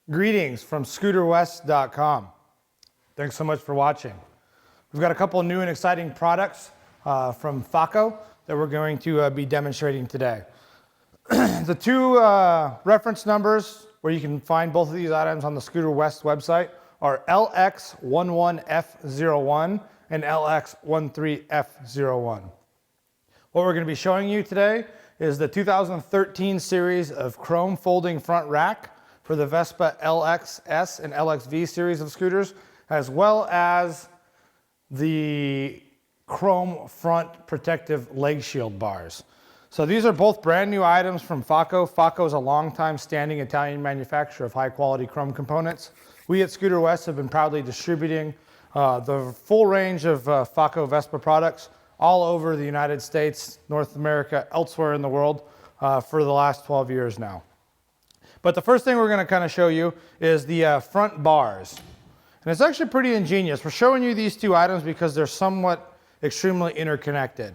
Greetings from scooterwest.com. Thanks so much for watching. We've got a couple of new and exciting products from FACO that we're going to be demonstrating today. The two reference numbers where you can find both of these items on the Scooter West website are LX11F01 and LX13F01. What we're going to be showing you today is the 2013 series of chrome folding front rack for the Vespa LXS and LXV series of scooters, as well as the chrome front protective leg shield bars. So these are both brand new items from FACO. FACO is a long-time standing Italian manufacturer of high quality chrome components. We at Scooter West have been proudly distributing the full range of FACO Vespa products all over the United States, North America, elsewhere in the world for the last 12 years now. But the first thing we're going to kind of show you is the front bars. And it's actually pretty ingenious. We're showing you these two items because they're somewhat extremely interconnected.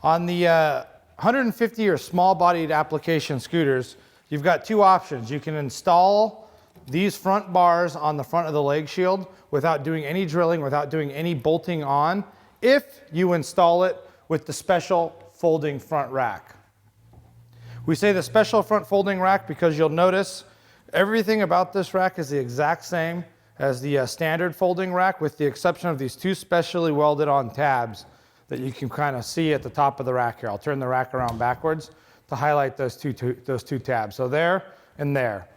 On the 150 or small bodied application scooters, you've got two options. You can install these front bars on the front of the leg shield without doing any drilling, without doing any bolting on, if you install it with the special folding front rack. We say the special front folding rack because you'll notice everything about this rack is the exact same as the standard folding rack, with the exception of these two specially welded on tabs that you can kind of see at the top of the rack here. I'll turn the rack around backwards to highlight those two tabs. So there and there.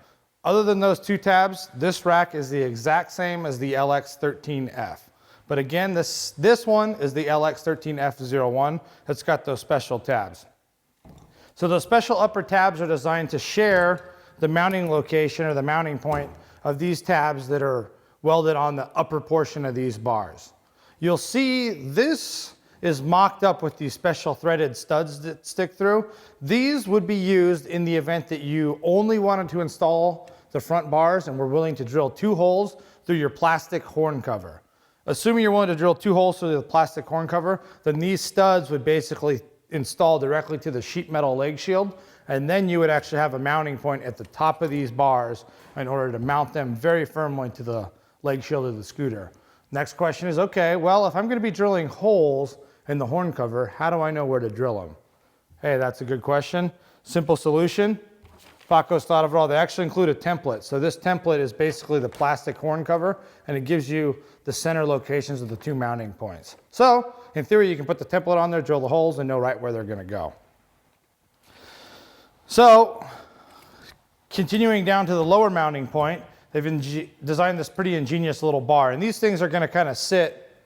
Other than those two tabs, this rack is the exact same as the LX13F. But again, this one is the LX13F01 that's got those special tabs. So those special upper tabs are designed to share the mounting location or the mounting point of these tabs that are welded on the upper portion of these bars. You'll see this is mocked up with these special threaded studs that stick through. These would be used in the event that you only wanted to install the front bars and were willing to drill 2 holes through your plastic horn cover. Assuming you're willing to drill 2 holes through the plastic horn cover, then these studs would basically install directly to the sheet metal leg shield, and then you would actually have a mounting point at the top of these bars in order to mount them very firmly to the leg shield of the scooter. Next question is, okay, well, if I'm going to be drilling holes in the horn cover, how do I know where to drill them? Hey, that's a good question. Simple solution. FACO's thought of it all. They actually include a template. So this template is basically the plastic horn cover, and it gives you the center locations of the 2 mounting points. So in theory, you can put the template on there, drill the holes, and know right where they're going to go. So continuing down to the lower mounting point, they've designed this pretty ingenious little bar. And these things are going to kind of sit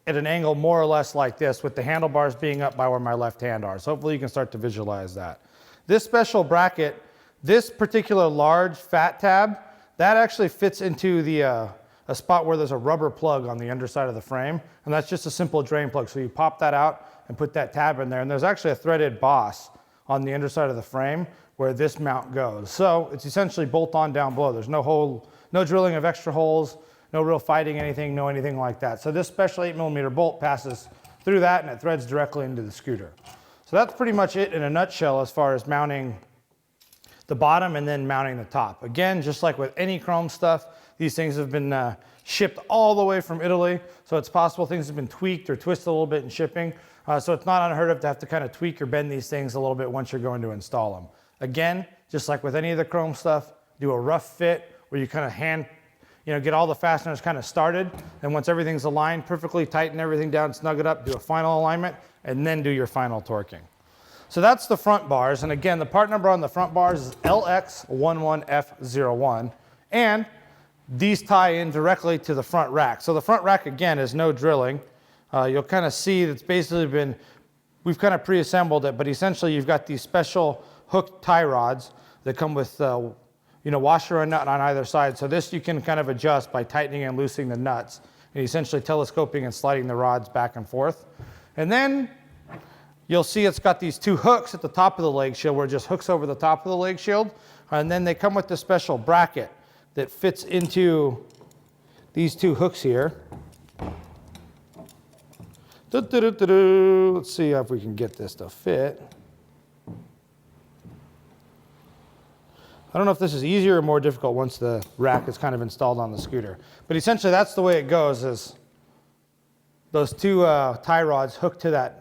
at an angle more or less like this, with the handlebars being up by where my left hand are. So hopefully you can start to visualize that. This special bracket, this particular large fat tab, that actually fits into the a spot where there's a rubber plug on the underside of the frame, and that's just a simple drain plug. So you pop that out and put that tab in there, and there's actually a threaded boss on the underside of the frame where this mount goes. So it's essentially bolt on down below. There's no hole, no drilling of extra holes, no real fighting anything, no anything like that. So this special 8mm bolt passes through that and it threads directly into the scooter. So that's pretty much it in a nutshell as far as mounting the bottom and then mounting the top. Again, just like with any chrome stuff, these things have been shipped all the way from Italy. So it's possible things have been tweaked or twisted a little bit in shipping. So it's not unheard of to have to kind of tweak or bend these things a little bit once you're going to install them. Again, just like with any of the chrome stuff, do a rough fit where you kind of get all the fasteners kind of started. And once everything's aligned perfectly, tighten everything down, snug it up, do a final alignment, and then do your final torquing. So that's the front bars. And again, the part number on the front bars is LX11F01. And these tie in directly to the front rack. So the front rack, again, is no drilling. You'll kind of see that's basically we've kind of pre-assembled it, but essentially you've got these special hooked tie rods that come with, washer and nut on either side. So this you can kind of adjust by tightening and loosening the nuts, and essentially telescoping and sliding the rods back and forth. And then you'll see it's got these 2 hooks at the top of the leg shield where it just hooks over the top of the leg shield. And then they come with this special bracket that fits into these 2 hooks here. Let's see if we can get this to fit. I don't know if this is easier or more difficult once the rack is kind of installed on the scooter. But essentially that's the way it goes, is those two tie rods hook to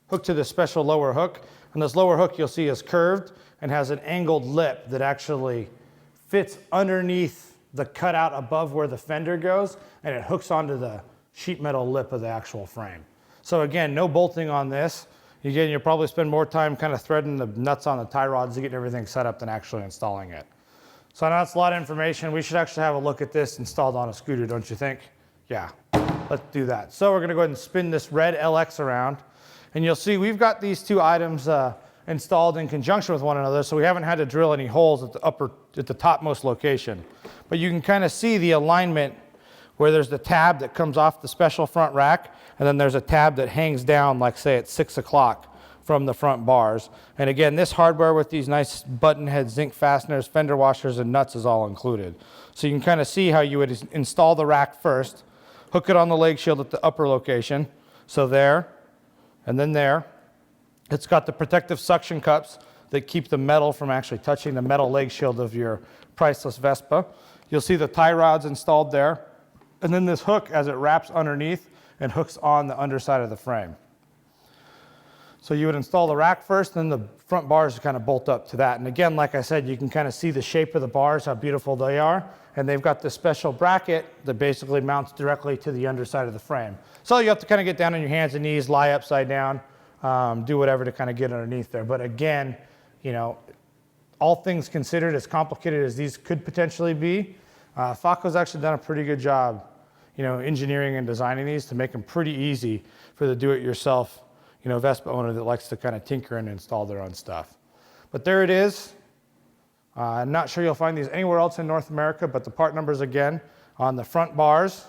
the special lower hook. And this lower hook you'll see is curved and has an angled lip that actually fits underneath the cutout above where the fender goes, and it hooks onto the sheet metal lip of the actual frame. So again, no bolting on this. Again, you'll probably spend more time kind of threading the nuts on the tie rods to get everything set up than actually installing it. So I know that's a lot of information. We should actually have a look at this installed on a scooter, don't you think? Yeah, let's do that. So we're gonna go ahead and spin this red LX around, and you'll see we've got these two items installed in conjunction with one another, so we haven't had to drill any holes at the topmost location. But you can kind of see the alignment where there's the tab that comes off the special front rack, and then there's a tab that hangs down, like say at 6 o'clock from the front bars. And again, this hardware with these nice button head zinc fasteners, fender washers, and nuts is all included. So you can kind of see how you would install the rack first, hook it on the leg shield at the upper location. So there, and then there. It's got the protective suction cups that keep the metal from actually touching the metal leg shield of your priceless Vespa. You'll see the tie rods installed there. And then this hook as it wraps underneath and hooks on the underside of the frame. So you would install the rack first, then the front bars kind of bolt up to that. And again, like I said, you can kind of see the shape of the bars, how beautiful they are. And they've got this special bracket that basically mounts directly to the underside of the frame. So you have to kind of get down on your hands and knees, lie upside down, do whatever to kind of get underneath there. But again, you know, all things considered, as complicated as these could potentially be, Faco's actually done a pretty good job, you know, engineering and designing these to make them pretty easy for the do-it-yourself, you know, Vespa owner that likes to kind of tinker and install their own stuff. But there it is. I'm not sure you'll find these anywhere else in North America, but the part numbers again on the front bars,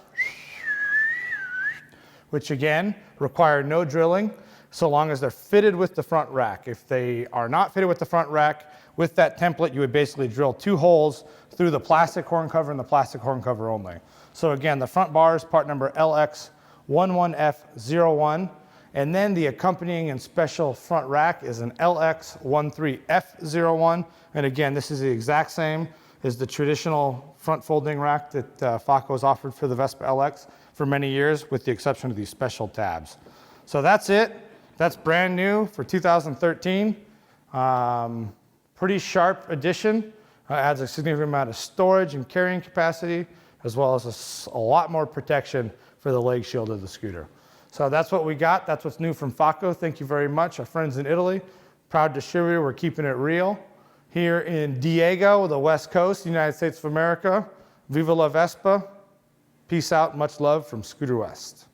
which again require no drilling so long as they're fitted with the front rack. If they are not fitted with the front rack, with that template, you would basically drill 2 holes through the plastic horn cover and the plastic horn cover only. So again, the front bars, part number LX11F01, and then the accompanying and special front rack is an LX13F01. And again, this is the exact same as the traditional front folding rack that Faco's offered for the Vespa LX for many years, with the exception of these special tabs. So that's it. That's brand new for 2013. Pretty sharp addition. Adds a significant amount of storage and carrying capacity, as well as a lot more protection for the leg shield of the scooter. So that's what we got. That's what's new from Faco. Thank you very much. Our friends in Italy, proud distributor. We're keeping it real. Here in Diego, the West Coast, United States of America. Viva la Vespa. Peace out. Much love from Scooter West.